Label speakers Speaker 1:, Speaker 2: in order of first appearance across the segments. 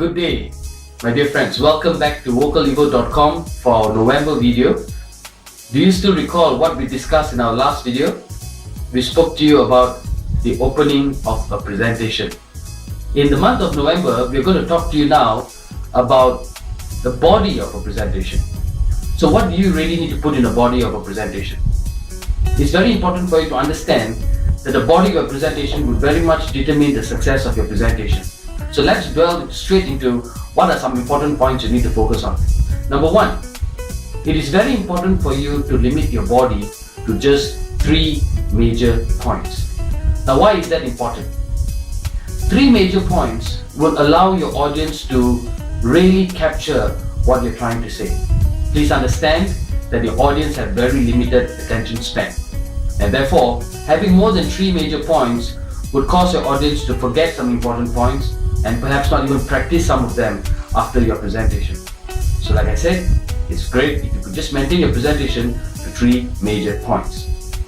Speaker 1: Good day, my dear friends. Welcome back to vocalevo.com for our November video. Do you still recall what we discussed in our last video? We spoke to you about the opening of a presentation. In the month of November, we're going to talk to you now about the body of a presentation. So what do you really need to put in the body of a presentation? It's very important for you to understand that the body of a presentation would very much determine the success of your presentation. So let's delve straight into what are some important points you need to focus on. Number one, it is very important for you to limit your body to just 3 major points. Now, why is that important? 3 major points will allow your audience to really capture what you're trying to say. Please understand that your audience have very limited attention span, and therefore having more than 3 major points would cause your audience to forget some important points and perhaps not even practice some of them after your presentation. So like I said, it's great if you could just maintain your presentation to 3 major points.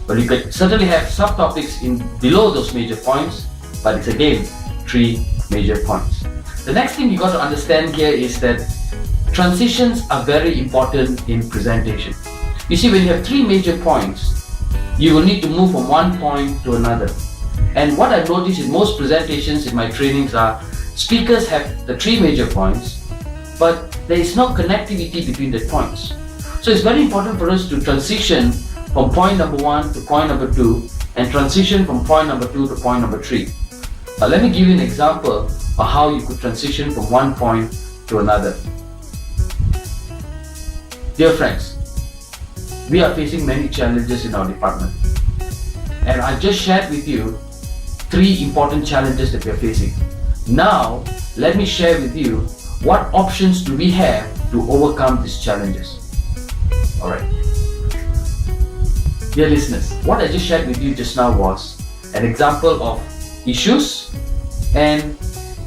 Speaker 1: But you could certainly have subtopics in below those major points, but it's again 3 major points. The next thing you got to understand here is that transitions are very important in presentation. You see, when you have 3 major points, you will need to move from one point to another. And what I've noticed in most presentations in my trainings are speakers have the 3 major points, but there is no connectivity between the points. So it's very important for us to transition from point number 1 to point number 2 and transition from point number 2 to point number 3. Now let me give you an example of how you could transition from one point to another. Dear friends, we are facing many challenges in our department, and I just shared with you 3 important challenges that we are facing. Now, let me share with you what options do we have to overcome these challenges. Alright. Dear listeners, what I just shared with you just now was an example of issues, and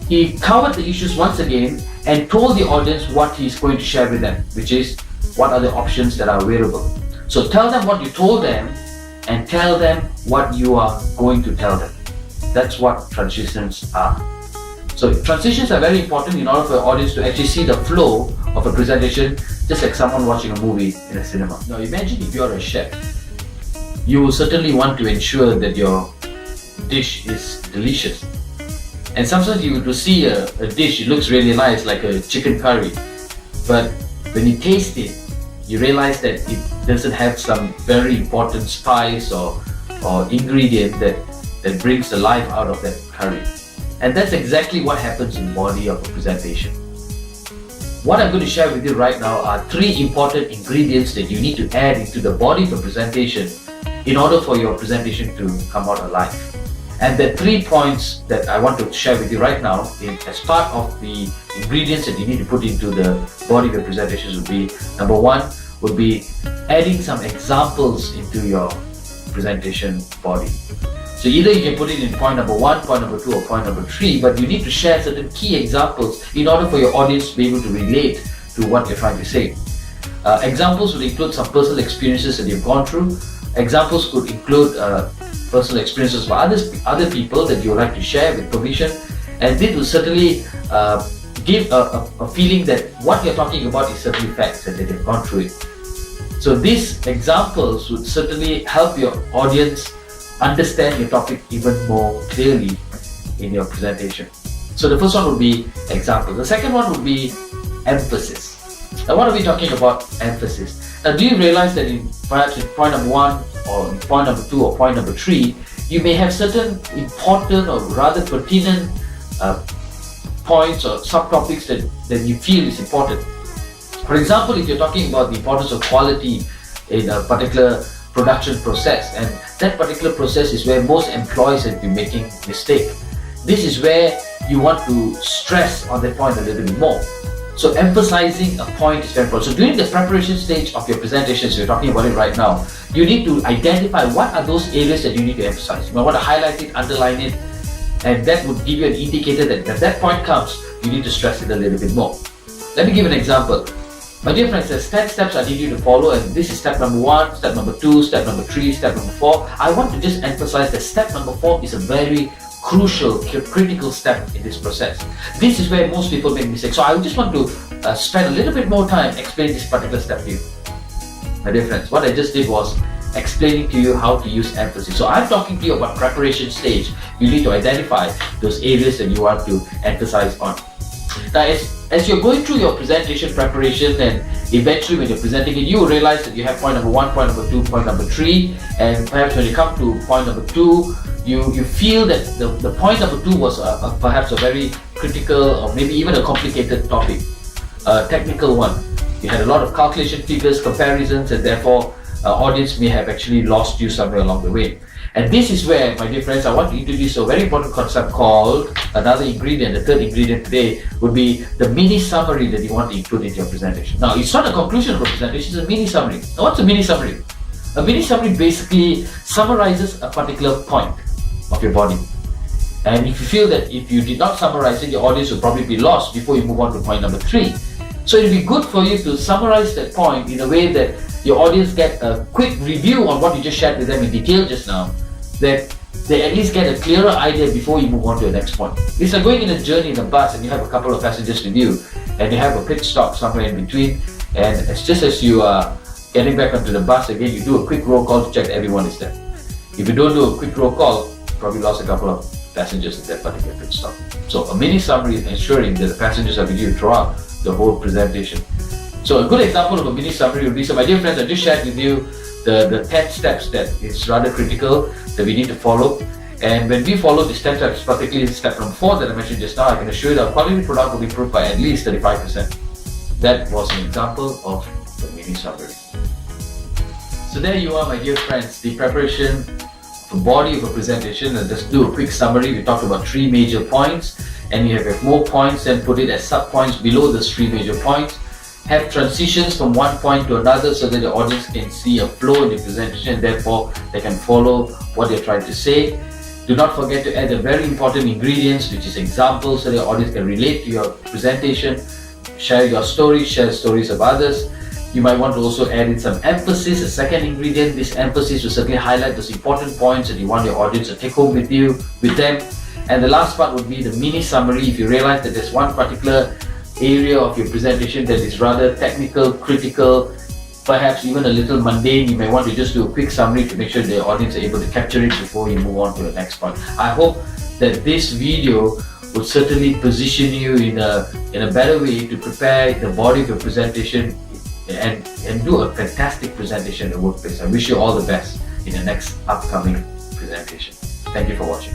Speaker 1: he covered the issues once again and told the audience what he's going to share with them, which is what are the options that are available. So tell them what you told them and tell them what you are going to tell them. That's what transitions are. So transitions are very important in order for your audience to actually see the flow of a presentation, just like someone watching a movie in a cinema. Now imagine if you're a chef. You will certainly want to ensure that your dish is delicious. And sometimes you will see a dish, it looks really nice, like a chicken curry. But when you taste it, you realize that it doesn't have some very important spice or ingredient that brings the life out of that curry. And that's exactly what happens in the body of a presentation. What I'm going to share with you right now are 3 important ingredients that you need to add into the body of a presentation in order for your presentation to come out alive. And the 3 points that I want to share with you right now as part of the ingredients that you need to put into the body of your presentations would be, number 1 would be adding some examples into your presentation body. So either you can put it in point number 1, point number 2 or point number 3, but you need to share certain key examples in order for your audience to be able to relate to what you're trying to say. Examples would include some personal experiences that you've gone through. Examples could include personal experiences of other people that you would like to share with permission, and this will certainly give a feeling that what you're talking about is certainly facts and that you've gone through it. So these examples would certainly help your audience understand your topic even more clearly in your presentation. So the first one would be examples. The second one would be emphasis. Now what are we talking about emphasis? Now do you realize that perhaps in point number 1 or in point number 2 or point number 3, you may have certain important or rather pertinent points or subtopics that you feel is important. For example, if you're talking about the importance of quality in a particular production process, and that particular process is where most employees have been making mistake. This is where you want to stress on that point a little bit more. So emphasizing a point is very important. So during the preparation stage of your presentations, we're talking about it right now, you need to identify what are those areas that you need to emphasize. You might want to highlight it, underline it, and that would give you an indicator that when that point comes, you need to stress it a little bit more. Let me give an example. My dear friends, there's 10 steps I need you to follow, and this is step number 1, step number 2, step number 3, step number 4. I want to just emphasize that step number 4 is a very crucial, critical step in this process. This is where most people make mistakes. So I just want to spend a little bit more time explaining this particular step to you. My dear friends, what I just did was explaining to you how to use emphasis. So I'm talking to you about preparation stage. You need to identify those areas that you want to emphasize on. Now, as you're going through your presentation preparation, and eventually when you're presenting it, you will realize that you have point number 1, point number 2, point number 3, and perhaps when you come to point number 2, you feel that the point number 2 was perhaps a very critical or maybe even a complicated topic, a technical one. You had a lot of calculation figures, comparisons, and therefore audience may have actually lost you somewhere along the way. And this is where, my dear friends, I want to introduce a very important concept called another ingredient. The third ingredient today would be the mini summary that you want to include in your presentation. Now, it's not a conclusion of a presentation, it's a mini summary. Now, what's a mini summary? A mini summary basically summarizes a particular point of your body. And if you feel that if you did not summarize it, your audience will probably be lost before you move on to point number 3. So it would be good for you to summarize that point in a way that your audience get a quick review on what you just shared with them in detail just now, that they at least get a clearer idea before you move on to the next point. It's like going in a journey in a bus and you have a couple of passengers with you and you have a pit stop somewhere in between, and it's just as you are getting back onto the bus again, you do a quick roll call to check that everyone is there. If you don't do a quick roll call, you probably lost a couple of passengers at that particular pit stop. So a mini summary is ensuring that the passengers are with you throughout the whole presentation. So a good example of a mini summary would be, so my dear friends, I just shared with you the 10 steps that is rather critical that we need to follow. And when we follow these 10 steps, particularly step number 4 that I mentioned just now, I can assure you that our quality product will be improved by at least 35%. That was an example of the mini summary. So there you are, my dear friends, the preparation of the body of a presentation. And just do a quick summary. We talked about 3 major points, and you have more points and put it as sub-points below those 3 major points. Have transitions from one point to another so that the audience can see a flow in the presentation and therefore they can follow what they're trying to say. Do not forget to add the very important ingredients, which is examples, so the audience can relate to your presentation. Share your stories, share stories of others. You might want to also add in some emphasis, a second ingredient. This emphasis will certainly highlight those important points that you want your audience to take home with them. And the last part would be the mini summary. If you realize that there's one particular area of your presentation that is rather technical, critical, perhaps even a little mundane, you may want to just do a quick summary to make sure the audience are able to capture it before you move on to the next point. I hope that this video would certainly position you in a better way to prepare the body of your presentation and do a fantastic presentation in the workplace. I wish you all the best in the next upcoming presentation. Thank you for watching.